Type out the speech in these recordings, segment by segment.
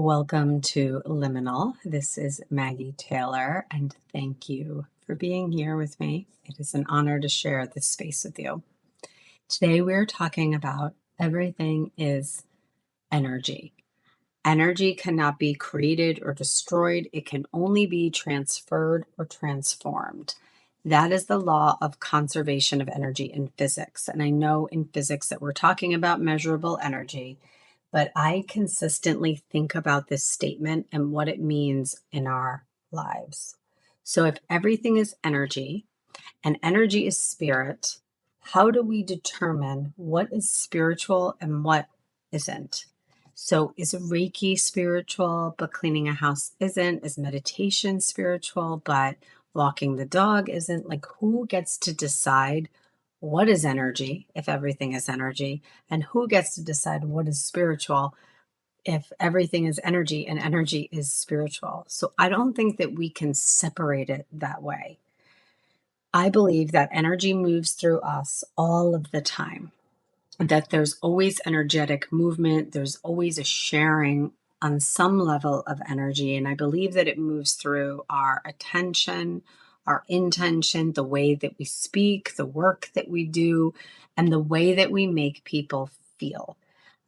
Welcome to Liminal. This is Maggie Taylor, and thank you for being here with me. It is an honor to share this space with you. Today, we're talking about everything is energy. Energy cannot be created or destroyed, it can only be transferred or transformed. That is the law of conservation of energy in physics. And I know in physics that we're talking about measurable energy, but I consistently think about this statement and what it means in our lives. So, if everything is energy and energy is spirit, how do we determine what is spiritual and what isn't? So, is Reiki spiritual, but cleaning a house isn't? Is meditation spiritual, but walking the dog isn't? Like, who gets to decide what is energy if everything is energy? And who gets to decide what is spiritual if everything is energy and energy is spiritual? So, I don't think that we can separate it that way. I believe that energy moves through us all of the time, that there's always energetic movement, there's always a sharing on some level of energy. And I believe that it moves through our attention, our intention, the way that we speak, the work that we do, and the way that we make people feel.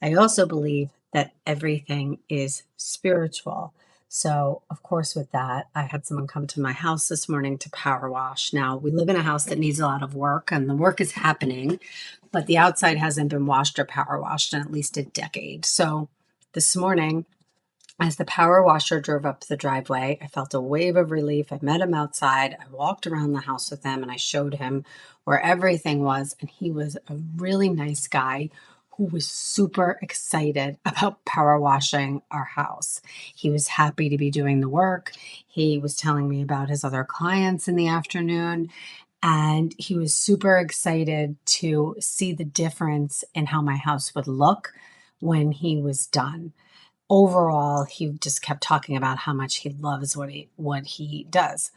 I also believe that everything is spiritual. So, of course, with that, I had someone come to my house this morning to power wash. Now, we live in a house that needs a lot of work, and the work is happening, but the outside hasn't been washed or power washed in at least a decade. So, this morning, as the power washer drove up the driveway, I felt a wave of relief. I met him outside. I walked around the house with him and I showed him where everything was. And he was a really nice guy who was super excited about power washing our house. He was happy to be doing the work. He was telling me about his other clients in the afternoon. And he was super excited to see the difference in how my house would look when he was done. Overall, he just kept talking about how much he loves what he does.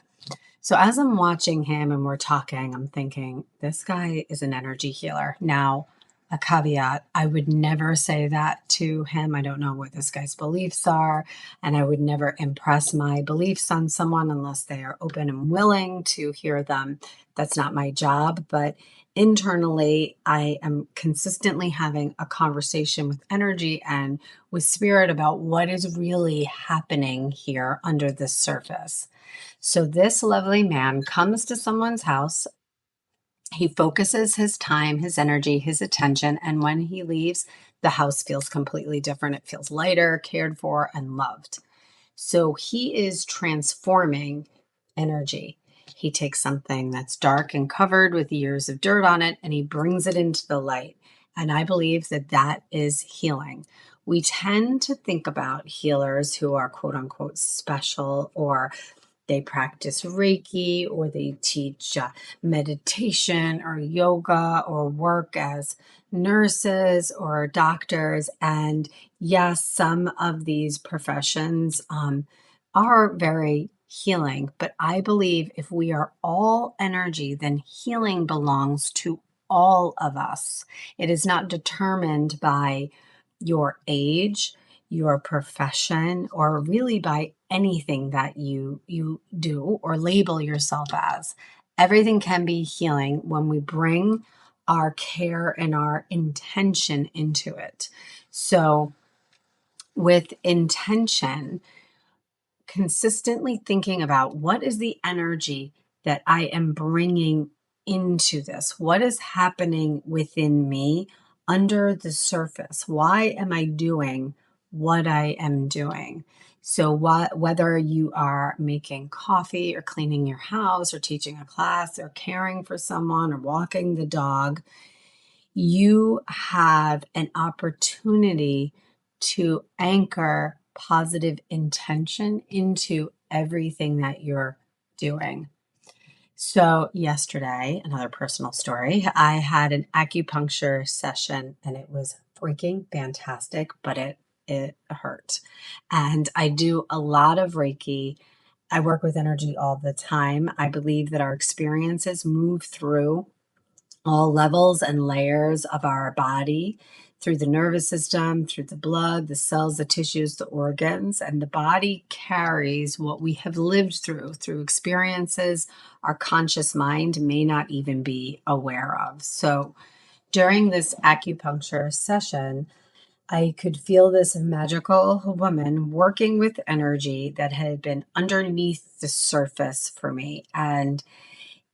So as I'm watching him and we're talking, I'm thinking, this guy is an energy healer. Now, a caveat, I would never say that to him. I don't know what this guy's beliefs are, and I would never impress my beliefs on someone unless they are open and willing to hear them. That's not my job, but internally, I am consistently having a conversation with energy and with spirit about what is really happening here under the surface. So this lovely man comes to someone's house. He focuses his time, his energy, his attention, and when he leaves, the house feels completely different. It feels lighter, cared for, and loved. So he is transforming energy. He takes something that's dark and covered with years of dirt on it, and he brings it into the light. And I believe that that is healing. We tend to think about healers who are quote unquote special, or they practice Reiki, or they teach meditation or yoga, or work as nurses or doctors. And yes, some of these professions are very healing, but I believe if we are all energy, then healing belongs to all of us. It is not determined by your age, your profession, or really by anything that you do or label yourself as. Everything can be healing when we bring our care and our intention into it. So with intention, consistently thinking about what is the energy that I am bringing into this? What is happening within me under the surface? Why am I doing what I am doing? So whether you are making coffee or cleaning your house or teaching a class or caring for someone or walking the dog, you have an opportunity to anchor positive intention into everything that you're doing. So, yesterday, another personal story, I had an acupuncture session and it was freaking fantastic, but it hurt. And I do a lot of Reiki. I work with energy all the time. I believe that our experiences move through all levels and layers of our body through the nervous system, through the blood, the cells, the tissues, the organs, and the body carries what we have lived through experiences our conscious mind may not even be aware of. So during this acupuncture session, I could feel this magical woman working with energy that had been underneath the surface for me. And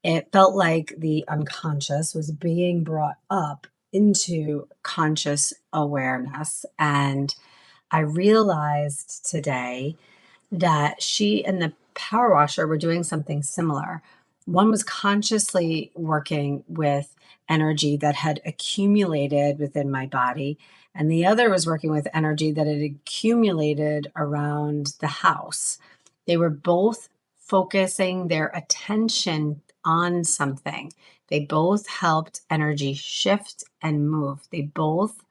it felt like the unconscious was being brought up into conscious awareness. And I realized today that she and the power washer were doing something similar. One was consciously working with energy that had accumulated within my body, and the other was working with energy that had accumulated around the house. They were both focusing their attention on something. They both helped energy shift and move. They both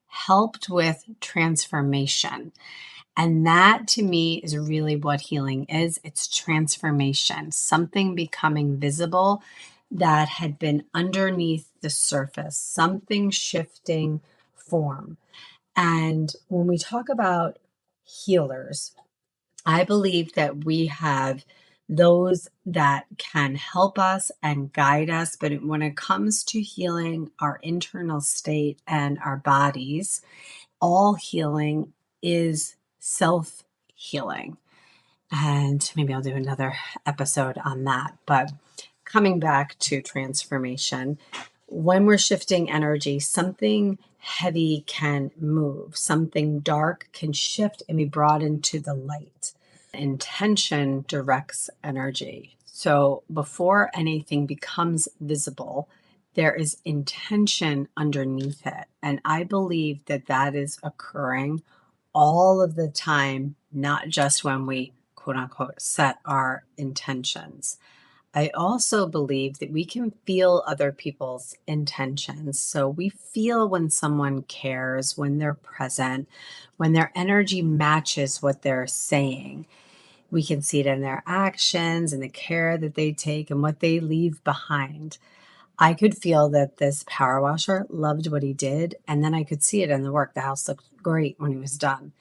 helped with transformation. And that to me is really what healing is. It's transformation, something becoming visible that had been underneath the surface, something shifting form. And when we talk about healers, I believe that we have those that can help us and guide us. But when it comes to healing our internal state and our bodies, all healing is self healing. And maybe I'll do another episode on that. But coming back to transformation, when we're shifting energy, something heavy can move, something dark can shift and be brought into the light. Intention directs energy. So before anything becomes visible, there is intention underneath it. And I believe that that is occurring all of the time, not just when we quote unquote set our intentions. I also believe that we can feel other people's intentions. So we feel when someone cares, when they're present, when their energy matches what they're saying. We can see it in their actions and the care that they take and what they leave behind. I could feel that this power washer loved what he did, and then I could see it in the work. The house looked great when he was done.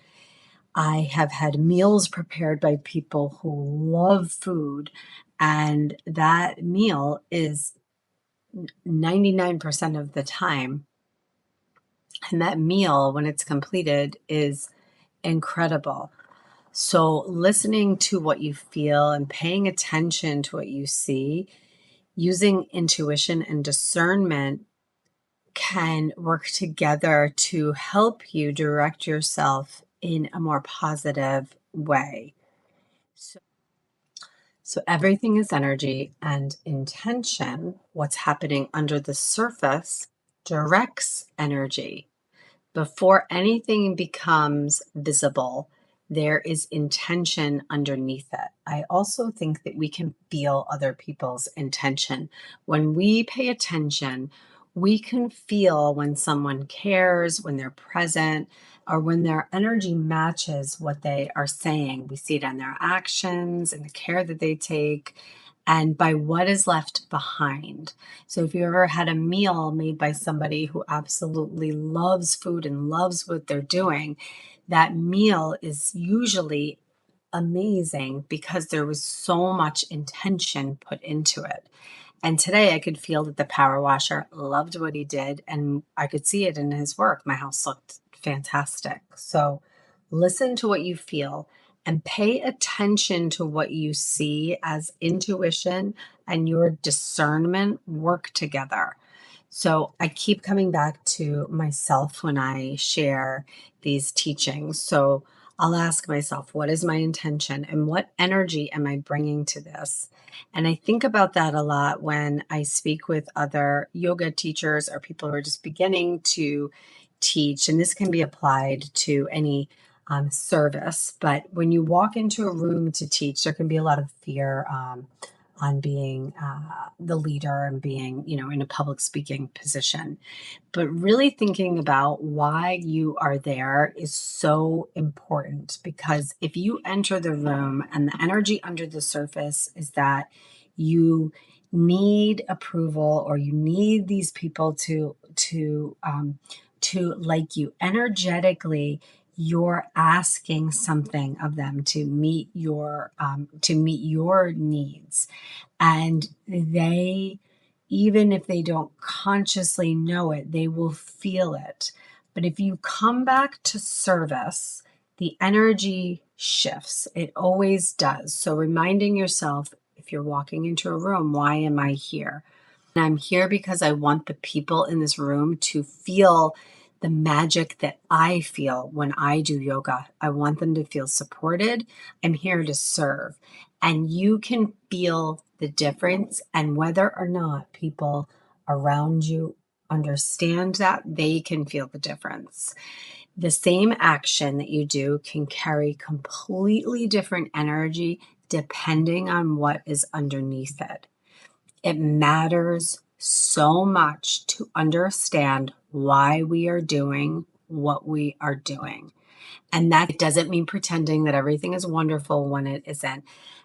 I have had meals prepared by people who love food, and that meal is 99% of the time. And that meal, when it's completed, is incredible. So, listening to what you feel and paying attention to what you see, using intuition and discernment can work together to help you direct yourself in a more positive way. So everything is energy and intention. What's happening under the surface directs energy. Before anything becomes visible, there is intention underneath it. I also think that we can feel other people's intention. When we pay attention, we can feel when someone cares, when they're present, or when their energy matches what they are saying. We see it in their actions and the care that they take, and by what is left behind. So if you ever had a meal made by somebody who absolutely loves food and loves what they're doing, that meal is usually amazing because there was so much intention put into it. And today I could feel that the power washer loved what he did, and I could see it in his work. My house looked fantastic. So listen to what you feel and pay attention to what you see as intuition and your discernment work together. So I keep coming back to myself when I share these teachings. So I'll ask myself, what is my intention and what energy am I bringing to this? And I think about that a lot when I speak with other yoga teachers or people who are just beginning to teach. And this can be applied to any service. But when you walk into a room to teach, there can be a lot of fear on being the leader and being, in a public speaking position. But really thinking about why you are there is so important, because if you enter the room and the energy under the surface is that you need approval or you need these people to to like you. Energetically, you're asking something of them to meet your needs. And they, even if they don't consciously know it, they will feel it. But if you come back to service, the energy shifts. It always does. So reminding yourself, if you're walking into a room, why am I here? And I'm here because I want the people in this room to feel the magic that I feel when I do yoga. I want them to feel supported. I'm here to serve. And you can feel the difference. And whether or not people around you understand that, they can feel the difference. The same action that you do can carry completely different energy depending on what is underneath it. It matters so much to understand why we are doing what we are doing. And that doesn't mean pretending that everything is wonderful when it isn't.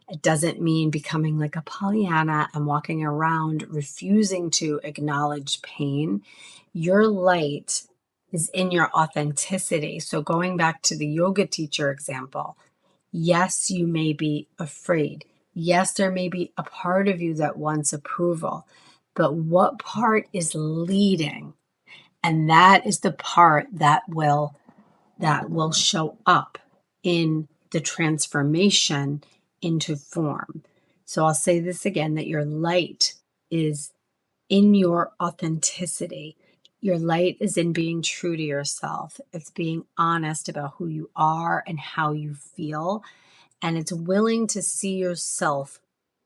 It doesn't mean becoming like a Pollyanna and walking around refusing to acknowledge pain. Your light is in your authenticity. So going back to the yoga teacher example, yes, you may be afraid. Yes, there may be a part of you that wants approval, but what part is leading? And that is the part that will show up in the transformation into form. So I'll say this again, that your light is in your authenticity. Your light is in being true to yourself. It's being honest about who you are and how you feel. And it's willing to see yourself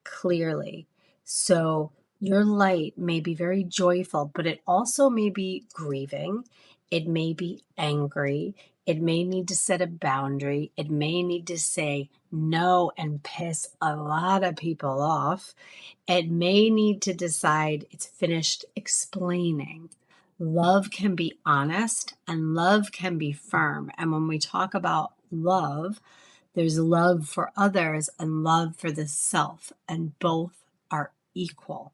clearly. So your light may be very joyful, but it also may be grieving. It may be angry. It may need to set a boundary. It may need to say no and piss a lot of people off. It may need to decide it's finished explaining. Love can be honest and love can be firm. And when we talk about love, there's love for others and love for the self, and both are equal.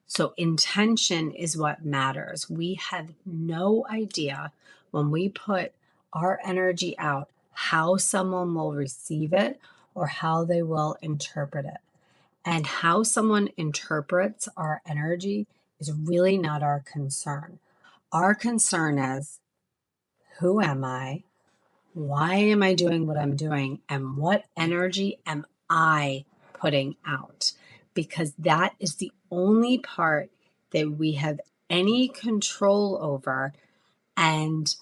So intention is what matters. We have no idea when we put our energy out how someone will receive it or how they will interpret it. And how someone interprets our energy is really not our concern. Our concern is, who am I? Why am I doing what I'm doing? And what energy am I putting out? Because that is the only part that we have any control over. And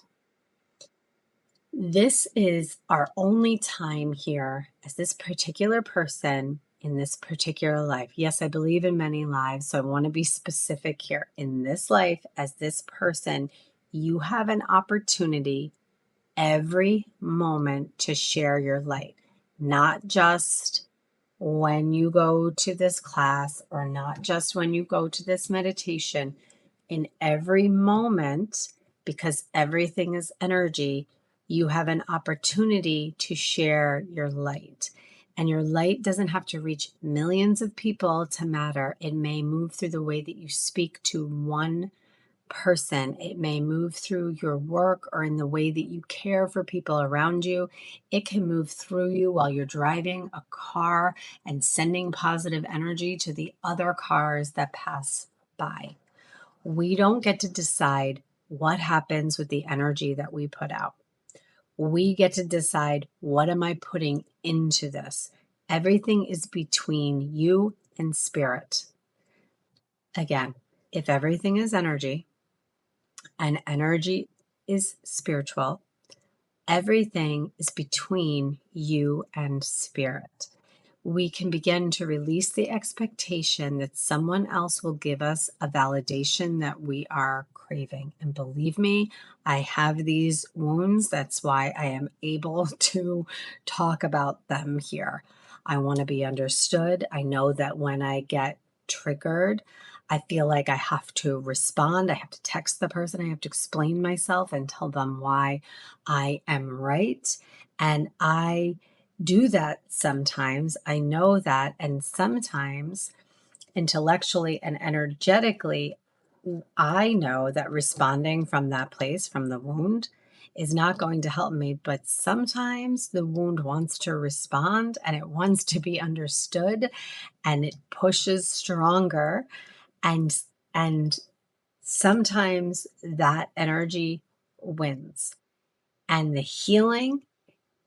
this is our only time here as this particular person in this particular life. Yes, I believe in many lives, so I want to be specific here. In this life, as this person, you have an opportunity every moment to share your light, not just when you go to this class or not just when you go to this meditation. In every moment, because everything is energy, you have an opportunity to share your light. And your light doesn't have to reach millions of people to matter. It may move through the way that you speak to one person. It may move through your work or in the way that you care for people around you. It can move through you while you're driving a car and sending positive energy to the other cars that pass by. We don't get to decide what happens with the energy that we put out. We get to decide, what am I putting into this? Everything is between you and spirit. Again, if everything is energy and energy is spiritual, everything is between you and spirit. We can begin to release the expectation that someone else will give us a validation that we are craving. And believe me, I have these wounds. That's why I am able to talk about them here. I want to be understood. I know that when I get triggered, I feel like I have to respond. I have to text the person. I have to explain myself and tell them why I am right. And I do that sometimes. I know that. And sometimes intellectually and energetically, I know that responding from that place, from the wound, is not going to help me, but sometimes the wound wants to respond and it wants to be understood and it pushes stronger, and and sometimes that energy wins. And the healing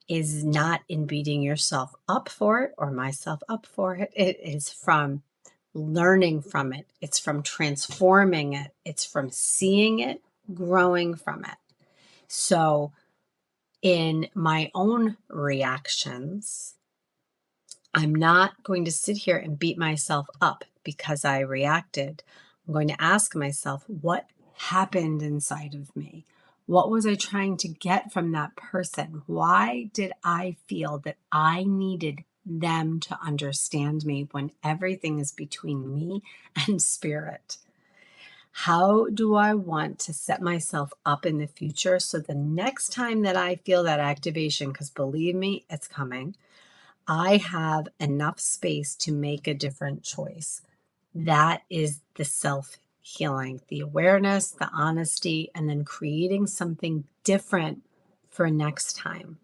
is not in beating yourself up for it or myself up for it. It is from learning from it. It's from transforming it. It's from seeing it, growing from it. So, in my own reactions, I'm not going to sit here and beat myself up because I reacted. I'm going to ask myself, what happened inside of me? What was I trying to get from that person? Why did I feel that I needed them to understand me when everything is between me and spirit? How do I want to set myself up in the future so the next time that I feel that activation, because believe me, it's coming, I have enough space to make a different choice. That is the self healing, the awareness, the honesty, and then creating something different for next time.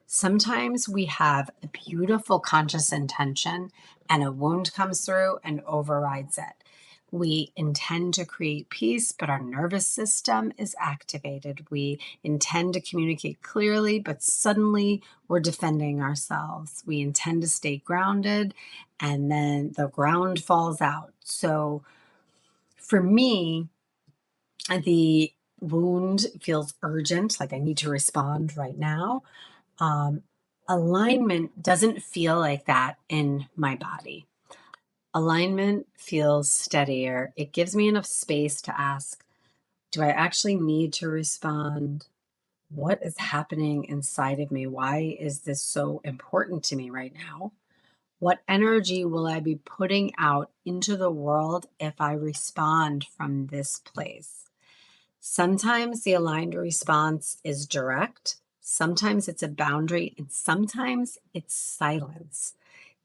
Sometimes we have a beautiful conscious intention and a wound comes through and overrides it. We intend to create peace, but our nervous system is activated. We intend to communicate clearly, but suddenly we're defending ourselves. We intend to stay grounded, and then the ground falls out. So for me, the wound feels urgent, like I need to respond right now. Um, Alignment doesn't feel like that in my body. Alignment feels steadier. It gives me enough space to ask, do I actually need to respond? What is happening inside of me? Why is this so important to me right now? What energy will I be putting out into the world if I respond from this place? Sometimes the aligned response is direct, sometimes it's a boundary, and sometimes it's silence.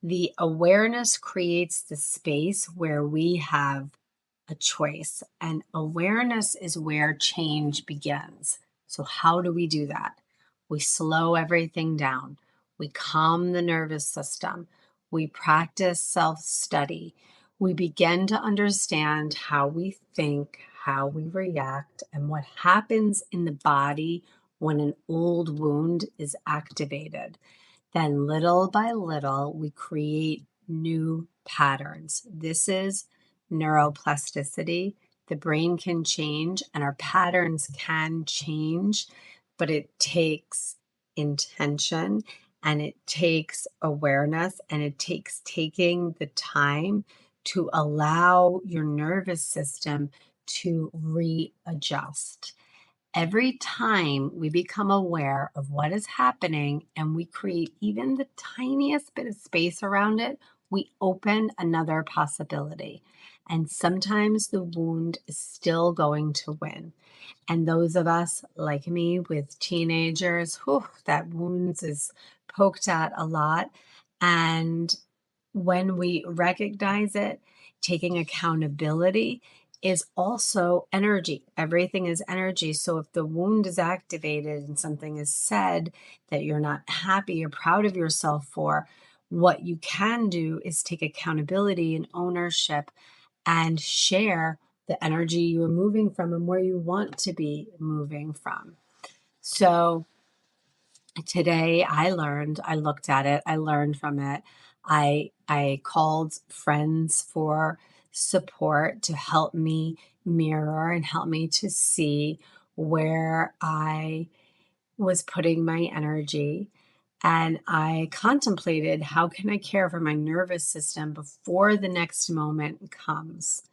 The awareness creates the space where we have a choice, and awareness is where change begins. So, how do we do that? We slow everything down, we calm the nervous system, we practice self study, we begin to understand how we think, how we react, and what happens in the body when an old wound is activated. Then, little by little, we create new patterns. This is neuroplasticity. The brain can change and our patterns can change, but it takes intention and it takes awareness and it takes taking the time to allow your nervous system to readjust. Every time we become aware of what is happening and we create even the tiniest bit of space around it, we open another possibility. And sometimes the wound is still going to win. And those of us like me with teenagers, whew, that wounds is poked at a lot. And when we recognize it, taking accountability is also energy. Everything is energy. So if the wound is activated and something is said that you're not happy or proud of yourself for, what you can do is take accountability and ownership and share the energy you are moving from and where you want to be moving from. So today I looked at it, I learned from it. I called friends for support to help me mirror and help me to see where I was putting my energy. And I contemplated, how can I care for my nervous system before the next moment comes?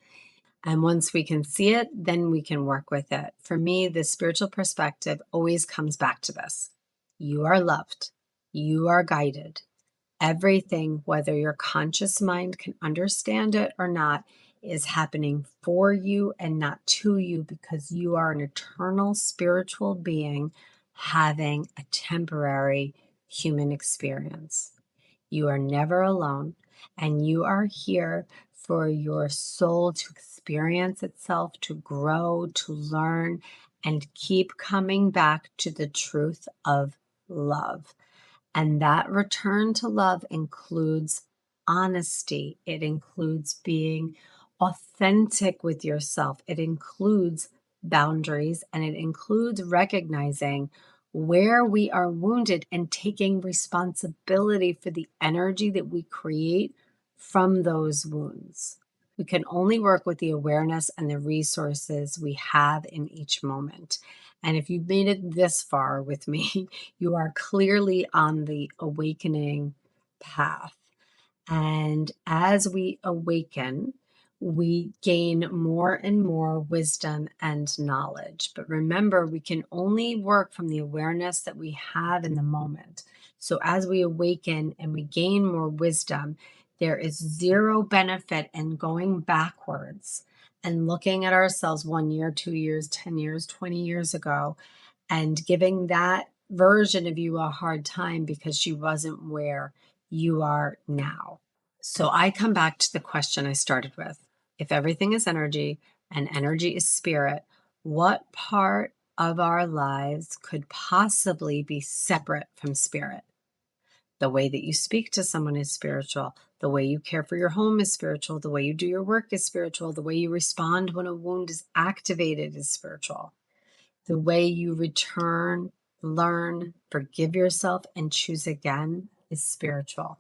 And once we can see it, then we can work with it. For me, the spiritual perspective always comes back to this. You are loved. You are guided. Everything, whether your conscious mind can understand it or not, is happening for you and not to you, because you are an eternal spiritual being having a temporary human experience. You are never alone, and you are here for your soul to experience itself, to grow, to learn, and keep coming back to the truth of love. And that return to love includes honesty. It includes being authentic with yourself. It includes boundaries, and it includes recognizing where we are wounded and taking responsibility for the energy that we create from those wounds. We can only work with the awareness and the resources we have in each moment. And if you've made it this far with me, you are clearly on the awakening path. And as we awaken, we gain more and more wisdom and knowledge. But remember, we can only work from the awareness that we have in the moment. So as we awaken and we gain more wisdom, there is zero benefit in going backwards and looking at ourselves 1 year, 2 years, 10 years, 20 years ago, and giving that version of you a hard time because she wasn't where you are now. So I come back to the question I started with. If everything is energy and energy is spirit, what part of our lives could possibly be separate from spirit? The way that you speak to someone is spiritual. The way you care for your home is spiritual. The way you do your work is spiritual. The way you respond when a wound is activated is spiritual. The way you return, learn, forgive yourself, and choose again is spiritual.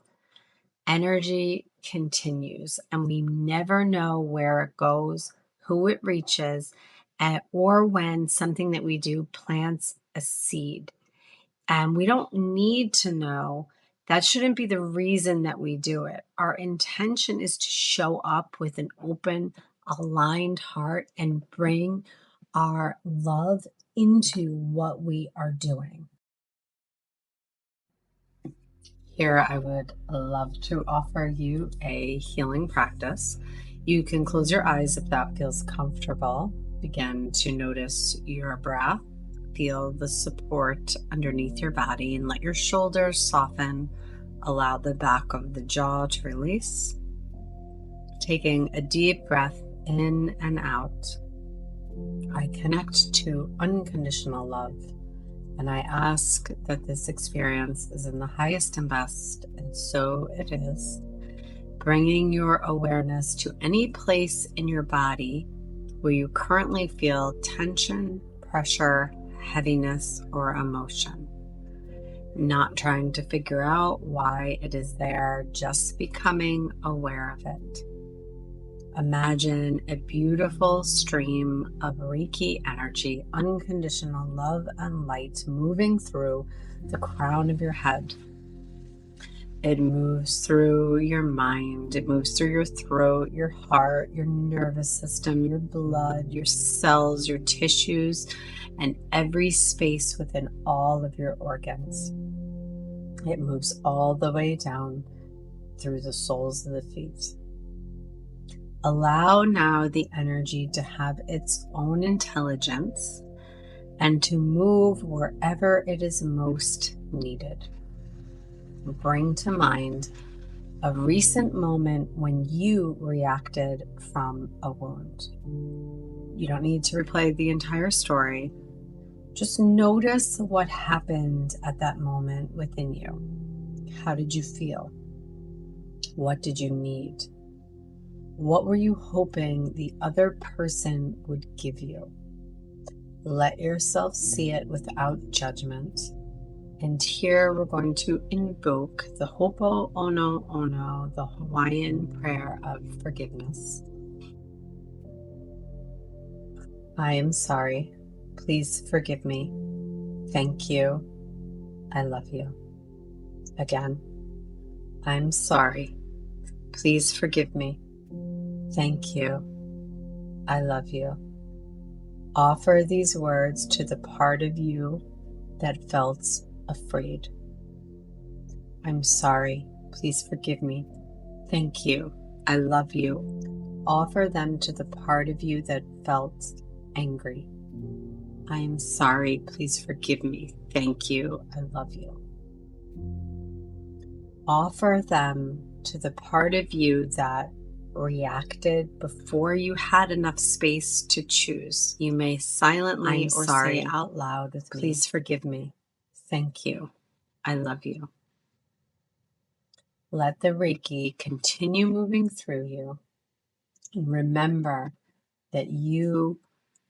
Energy continues, and we never know where it goes, who it reaches, or when something that we do plants a seed. And we don't need to know. That shouldn't be the reason that we do it. Our intention is to show up with an open, aligned heart and bring our love into what we are doing. Here, I would love to offer you a healing practice. You can close your eyes if that feels comfortable. Begin to notice your breath. Feel the support underneath your body and let your shoulders soften. Allow the back of the jaw to release. Taking a deep breath in and out, I connect to unconditional love. And I ask that this experience is in the highest and best, and so it is. Bringing your awareness to any place in your body where you currently feel tension, pressure, heaviness, or emotion. Not trying to figure out why it is there, just becoming aware of it. Imagine a beautiful stream of Reiki energy, unconditional love and light moving through the crown of your head. It moves through your mind, it moves through your throat, your heart, your nervous system, your blood, your cells, your tissues, and every space within all of your organs. It moves all the way down through the soles of the feet. Allow now the energy to have its own intelligence and to move wherever it is most needed. Bring to mind a recent moment when you reacted from a wound. You don't need to replay the entire story. Just notice what happened at that moment within you. How did you feel? What did you need? What were you hoping the other person would give you? Let yourself see it without judgment. And here we're going to invoke the Ho'oponopono, the Hawaiian prayer of forgiveness. I am sorry. Please forgive me. Thank you. I love you. Again, I'm sorry. Please forgive me. Thank you. I love you. Offer these words to the part of you that felt afraid. I'm sorry. Please forgive me. Thank you. I love you. Offer them to the part of you that felt angry. I am sorry. Please forgive me. Thank you. I love you. offer them to the part of you that reacted before you had enough space to choose. You may silently or say out loud with me, "Please forgive me. Thank you. I love you." Let the Reiki continue moving through you. And remember that you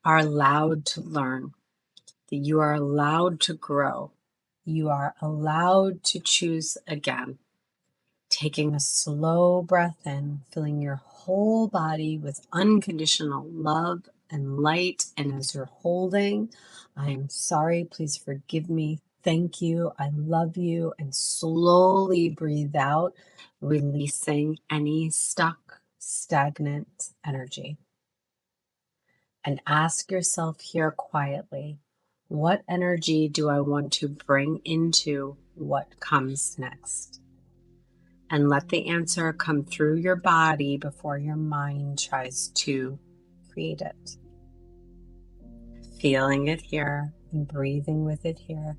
are allowed to learn, that you are allowed to grow. You are allowed to choose again. Taking a slow breath in, filling your whole body with unconditional love and light. And as you're holding, "I am sorry, please forgive me, thank you, I love you," and slowly breathe out, releasing any stuck, stagnant energy. And ask yourself here quietly, what energy do I want to bring into what comes next? And let the answer come through your body before your mind tries to create it. Feeling it here and breathing with it here.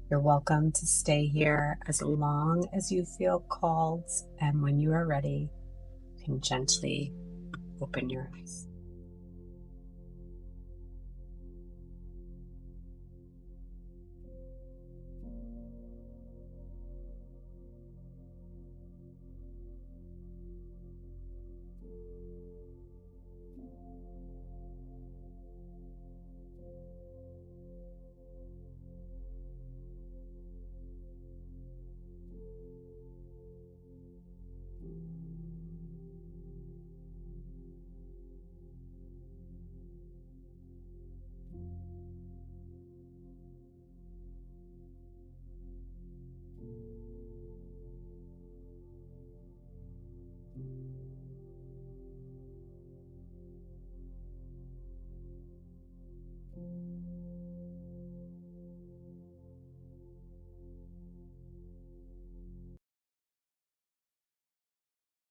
You're welcome to stay here as long as you feel called, and when you are ready, you can gently open your eyes.